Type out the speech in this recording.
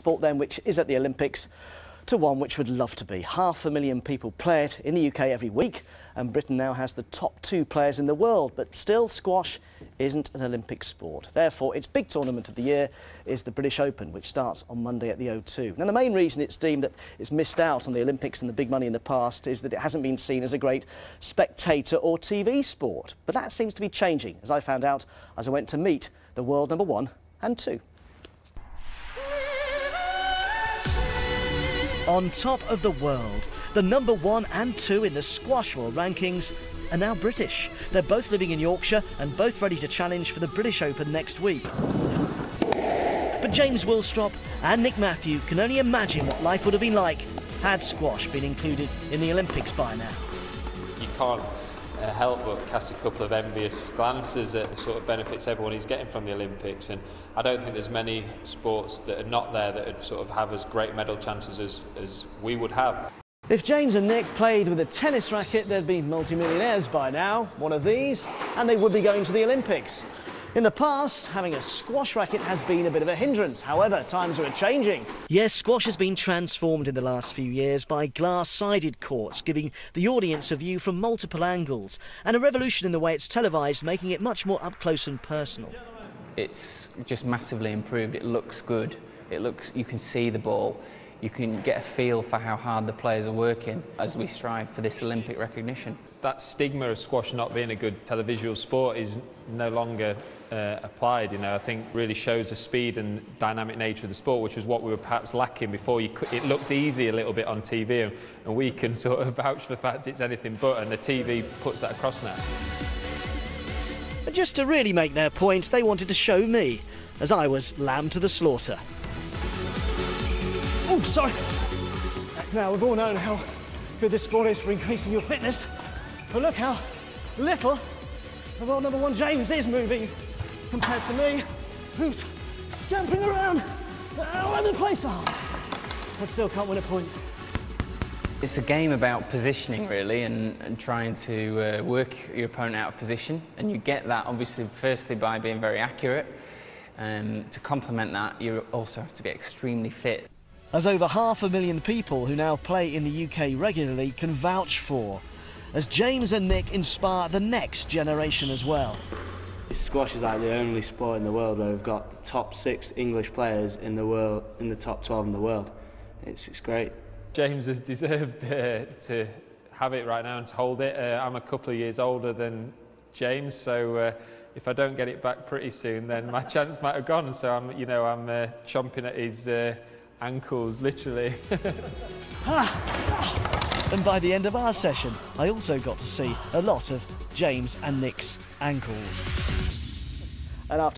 sport then which is at the Olympics to one which would love to be. 500,000 people play it in the UK every week, and Britain now has the top 2 players in the world. But still, squash isn't an Olympic sport. Therefore, its big tournament of the year is the British Open, which starts on Monday at the O2. Now, the main reason it's deemed that it's missed out on the Olympics and the big money in the past is that it hasn't been seen as a great spectator or TV sport. But that seems to be changing, as I found out as I went to meet the world number 1 and 2. On top of the world, the number 1 and 2 in the squash world rankings are now British. They're both living in Yorkshire and both ready to challenge for the British Open next week. But James Willstrop and Nick Matthew can only imagine what life would have been like had squash been included in the Olympics by now. You can't help but cast a couple of envious glances at the sort of benefits everyone is getting from the Olympics, and I don't think there's many sports that are not there that would sort of have as great medal chances as we would have. If James and Nick played with a tennis racket, they'd be multi-millionaires by now, one of these, and they would be going to the Olympics. In the past, having a squash racket has been a bit of a hindrance. However, times are changing. Yes, squash has been transformed in the last few years by glass-sided courts, giving the audience a view from multiple angles, and a revolution in the way it's televised, making it much more up close and personal. It's just massively improved. It looks good. You can see the ball. You can get a feel for how hard the players are working as we strive for this Olympic recognition. That Stigma of squash not being a good televisual sport is no longer applied. You know, I think really shows the speed and dynamic nature of the sport, which is what we were perhaps lacking before. It looked easy a little bit on TV, and we can sort of vouch for the fact it's anything but, and the TV puts that across now. But just to really make their point, they wanted to show me, as I was lamb to the slaughter. Oh, sorry. Now, we've all known how good this sport is for increasing your fitness, but look how little the world number 1 James is moving compared to me, who's scampering around all over the place. Oh, I still can't win a point. It's a game about positioning, really, and trying to work your opponent out of position, and you get that, obviously, firstly by being very accurate. To complement that, you also have to be extremely fit. As over 500,000 people who now play in the UK regularly can vouch for, as James and Nick inspire the next generation as well. Squash is like the only sport in the world where we've got the top 6 English players in the world, in the top 12 in the world. It's great. James has deserved to have it right now and to hold it. I'm a couple of years older than James, so if I don't get it back pretty soon, then my chance might have gone. So I'm chomping at his ankles, literally. And by the end of our session, I also got to see a lot of James and Nick's ankles. And after